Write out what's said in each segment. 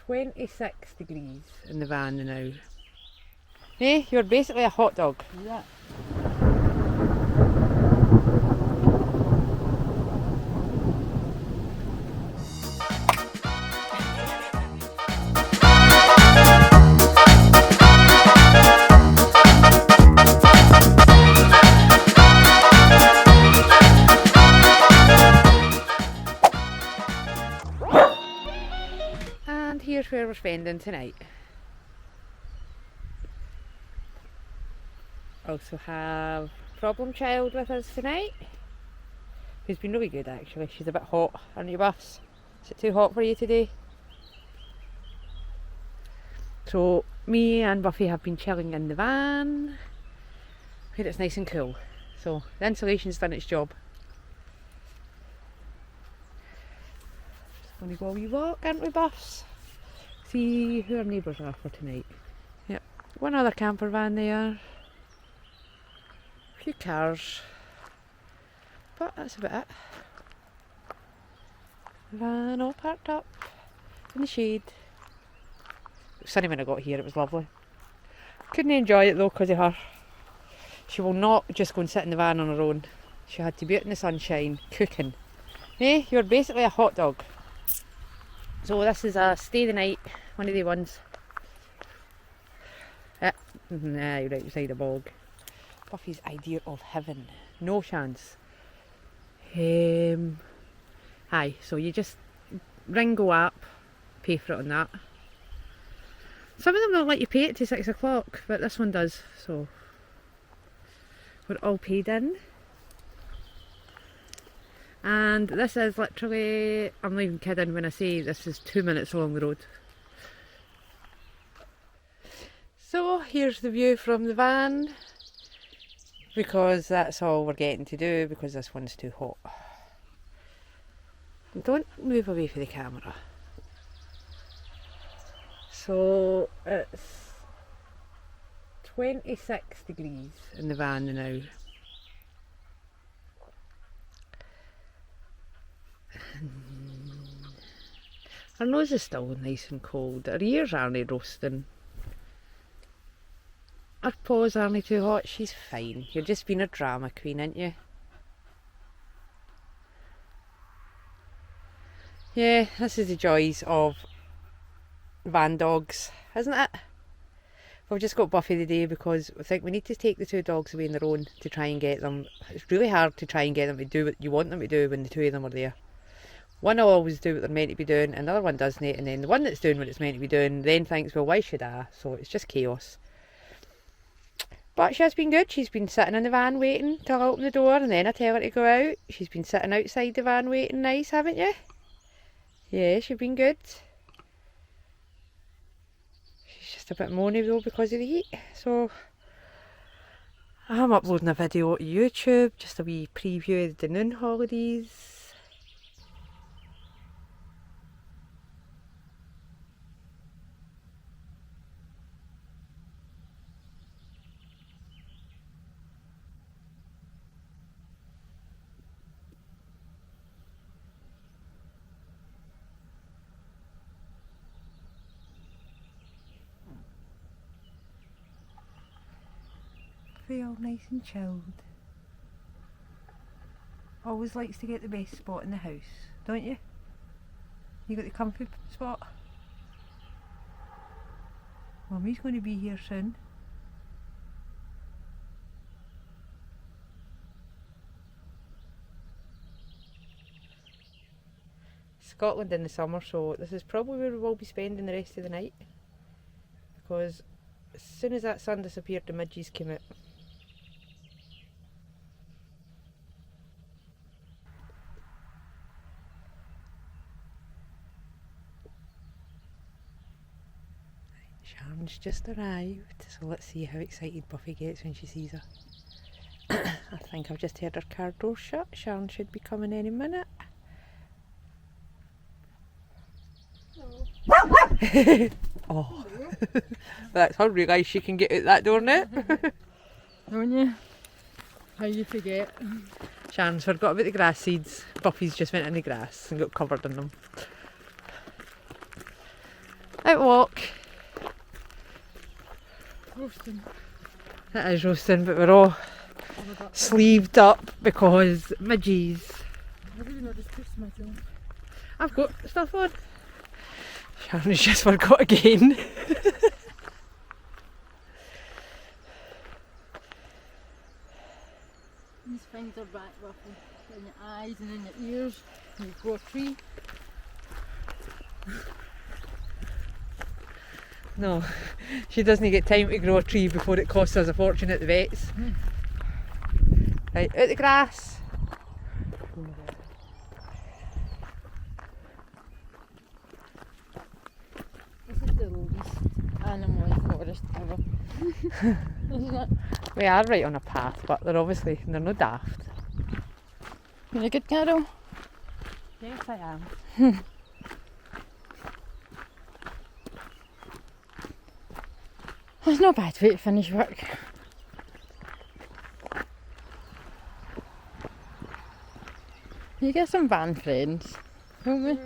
26 degrees in the van now. Hey, you're basically a hot dog. Yeah. And here's where we're spending tonight. Also have problem child with us tonight, who's been really good actually. She's a bit hot, aren't you, Buffs? Is it too hot for you today? So me and Buffy have been chilling in the van where it's nice and cool. So the insulation's done its job. Just going to go a wee walk, aren't we, Buffs? See who our neighbours are for tonight. Yep, one other camper van there. A few cars, but that's about it. Van all parked up in the shade. It was sunny when I got here, it was lovely. Couldn't enjoy it though because of her. She will not just go and sit in the van on her own. She had to be out in the sunshine, cooking. Hey, you're basically a hot dog. So this is a stay the night, one of the ones. Nah, you're right beside a bog. Buffy's idea of heaven. No chance. Aye, so you just ring Go app, pay for it on that. Some of them don't let you pay it to 6 o'clock, but this one does, so we're all paid in. And this is literally, I'm not even kidding when I say this is 2 minutes along the road. So here's the view from the van, because that's all we're getting to do because this one's too hot. Don't move away from the camera. So it's 26 degrees in the van now. Her nose is still nice and cold. Her ears aren't roasting. Her paws aren't too hot. She's fine. You're just being a drama queen, ain't you? Yeah, this is the joys of van dogs, isn't it? We've just got Buffy today because I think we need to take the two dogs away on their own to try and get them. It's really hard to try and get them to do what you want them to do when the two of them are there. One will always do what they're meant to be doing and the other one doesn't, and then the one that's doing what it's meant to be doing then thinks, well, why should I? So it's just chaos. But she has been good. She's been sitting in the van waiting till I open the door and then I tell her to go out. She's been sitting outside the van waiting nice, haven't you? Yeah, she's been good. She's just a bit moany though because of the heat. So I'm uploading a video to YouTube, just a wee preview of the noon holidays. All nice and chilled. Always likes to get the best spot in the house, don't you? You got the comfy spot? Mummy's going to be here soon. Scotland in the summer, so this is probably where we will be spending the rest of the night, because as soon as that sun disappeared the midges came out. Sharon's just arrived, so let's see how excited Buffy gets when she sees her. I think I've just heard her car door shut. Sharon should be coming any minute. Oh, that's her realise she can get out that door now. Don't you? How you forget? Sharon's forgot about the grass seeds. Buffy's just went in the grass and got covered in them. Out walk. Roasting. It is roasting, but we're all sleeved up because midges. I really not just twist myself. I've got stuff on. Sharon's just forgot again. These things are back ruffles in your eyes and in your ears. And you grow a tree. No, she doesn't get time to grow a tree before it costs us a fortune at the vets. Right, out the grass. This is the least animal forest ever. Isn't it? We are right on a path, but they're no daft. You're a good girl. Yes, I am. It's not a bad way to finish work. You get some van friends, don't we?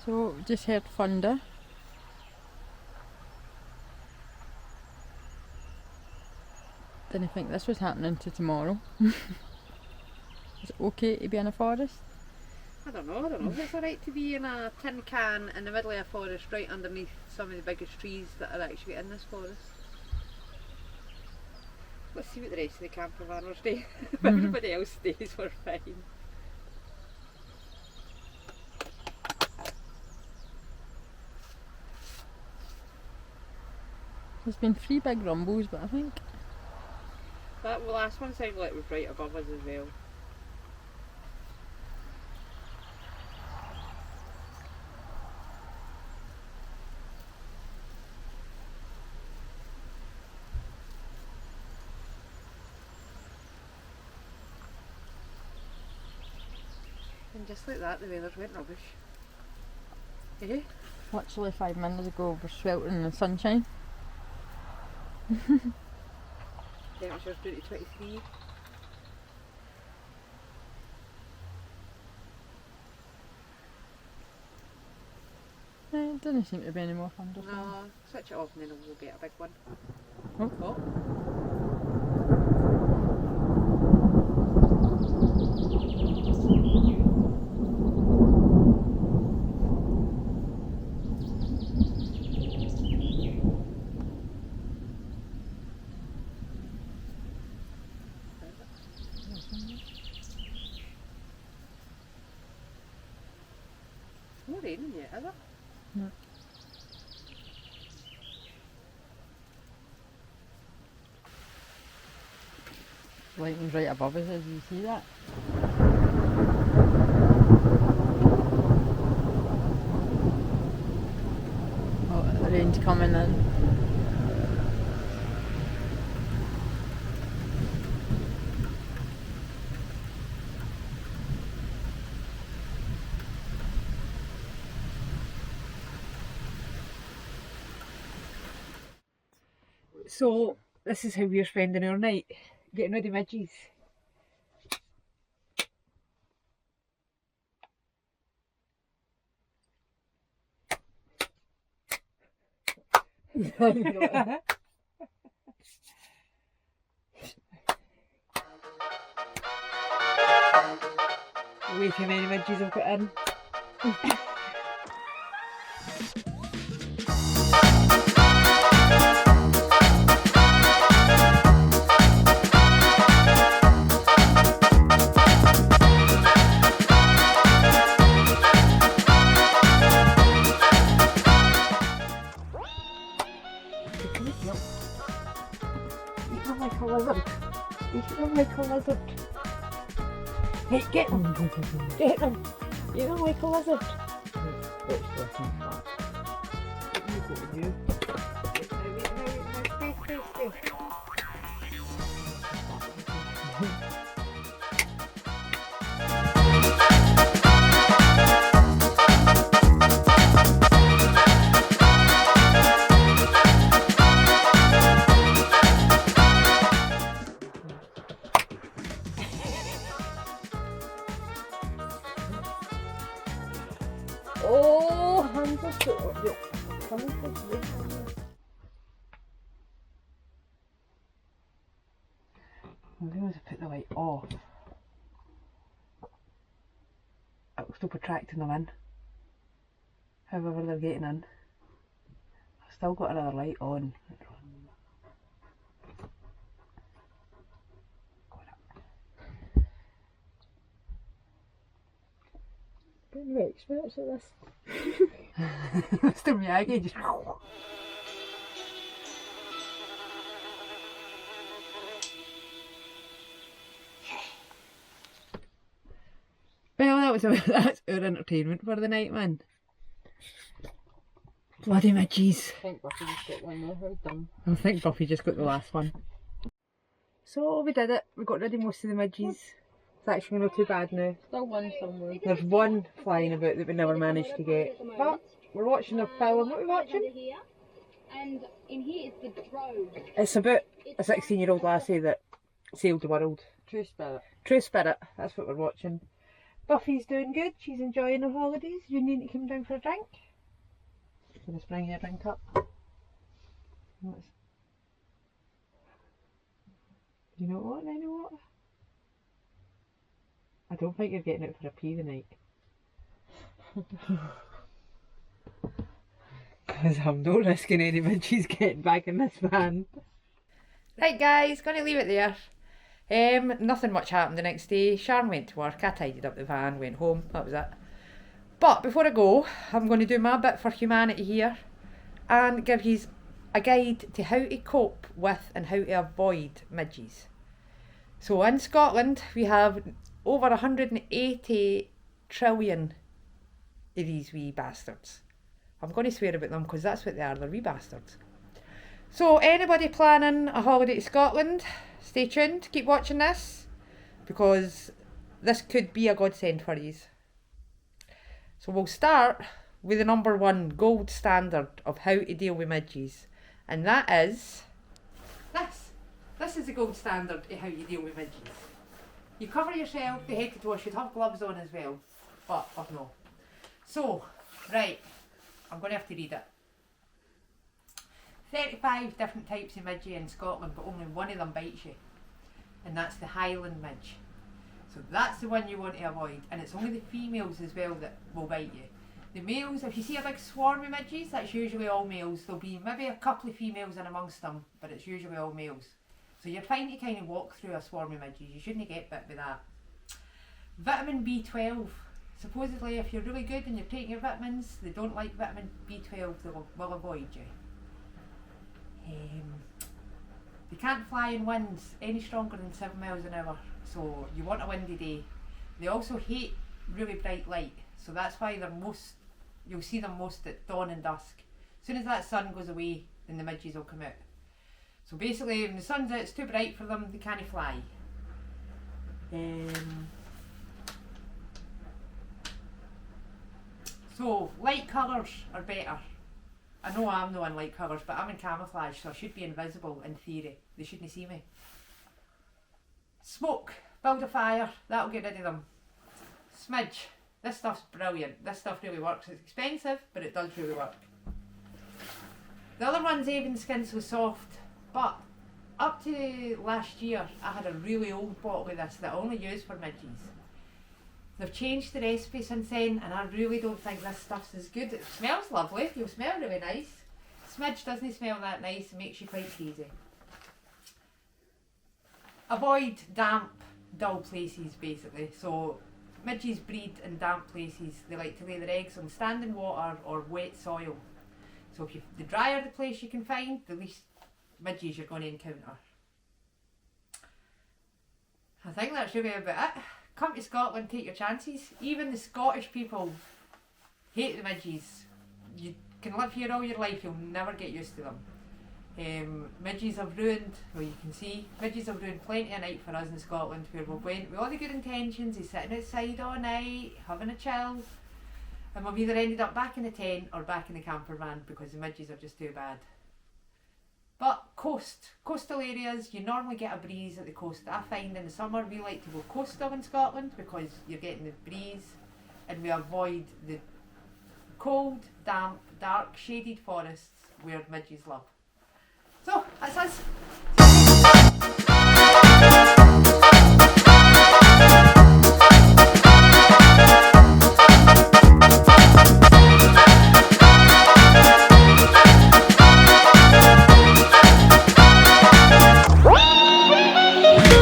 So, just heard thunder. Didn't think this was happening to tomorrow. Is it okay to be in a forest? I don't know if it's alright to be in a tin can in the middle of a forest right underneath some of the biggest trees that are actually in this forest. Let's see what the rest of the camper vanners do. If everybody else stays, we're fine. There's been 3 big rumbles, but I think That last one sounded like it was right above us as well. And just like that, the weather's went rubbish. Eh? literally 5 minutes ago we're sweltering in the sunshine. Temperature's down to 23. It doesn't seem to be any more thunder. No, switch it off and then we'll get a big one. Oh. Oh. It's not raining yet, is it? No. Lightning's right above us, as you see that. Oh, the rain's coming in. So, this is how we're spending our night, getting rid of midges. Way too many midges I've got in. Eat them like a lizard. Eat them like a lizard. Hey, get them! Get them! Eat them like a lizard. Let's listen fast. You go, you. Stay. Well, they want to put the light off. It'll stop attracting them in. However they're getting in. I've still got another light on. Getting very experts at this. Mr. Miyagi just. Well, that's our entertainment for the night, man. Bloody midges. I think Buffy just got one there, how dumb. I think Buffy just got the last one. So we did it. We got rid of most of the midges. It's actually not too bad now. Still one somewhere. There's one flying about that we never managed to get. But we're watching a film. What are we watching? And in here is the drone. It's about a 16-year-old lassie that sailed the world. True spirit. True spirit. That's what we're watching. Buffy's doing good. She's enjoying her holidays. You need to come down for a drink. So just bring your drink up. You know what? I know what? I don't think you're getting out for a pee tonight. Because I'm not risking any midges getting back in this van. Right guys, gonna leave it there. Nothing much happened the next day. Sharon went to work, I tidied up the van, went home, that was it. But before I go, I'm going to do my bit for humanity here and give you a guide to how to cope with and how to avoid midges. So in Scotland we have over 180 trillion of these wee bastards. I'm going to swear about them because that's what they are, they're wee bastards. So anybody planning a holiday to Scotland, stay tuned, keep watching this because this could be a godsend for you. So we'll start with the number one gold standard of how to deal with midges, and that is this. This is the gold standard of how you deal with midges. You cover yourself, the head to toe, should have gloves on as well, but no. So, right, I'm going to have to read it. 35 different types of midge in Scotland, but only one of them bites you, and that's the Highland midge. So that's the one you want to avoid, and it's only the females as well that will bite you. The males, if you see a big swarm of midges, that's usually all males. There'll be maybe a couple of females in amongst them, but it's usually all males. So you're fine to kind of walk through a swarm of midges, you shouldn't get bit with that. Vitamin B12. Supposedly if you're really good and you're taking your vitamins, they don't like vitamin B12, they will avoid you. They can't fly in winds any stronger than 7 miles an hour, so you want a windy day. They also hate really bright light, so that's why you'll see them most at dawn and dusk. As soon as that sun goes away, then the midges will come out. So basically, when the sun's out, it's too bright for them, they can't fly. So, light colours are better. I know I'm not in light colours, but I'm in camouflage, so I should be invisible in theory. They shouldn't see me. Smoke, build a fire, that'll get rid of them. Smidge, this stuff's brilliant. This stuff really works. It's expensive, but it does really work. The other one's even skin so soft, but up to last year I had a really old bottle of this that I only use for midges. They've changed the recipe since then, and I really don't think this stuff's as good. It smells lovely, you'll smell really nice. Smidge doesn't smell that nice, it makes you quite crazy. Avoid damp, dull places basically. So midges breed in damp places. They like to lay their eggs on standing water or wet soil. So the drier the place you can find, the least midges you're going to encounter. I think that's really about it. Come to Scotland, take your chances. Even the Scottish people hate the midges. You can live here all your life, you'll never get used to them. Midges have ruined, well you can see, midges have ruined plenty of night for us in Scotland where we went with all the good intentions of sitting outside all night, having a chill, and we've either ended up back in the tent or back in the camper van because the midges are just too bad. But coastal areas, you normally get a breeze at the coast. I find in the summer we like to go coastal in Scotland because you're getting the breeze and we avoid the Cold, damp, dark, shaded forests where midges live. So, that's us.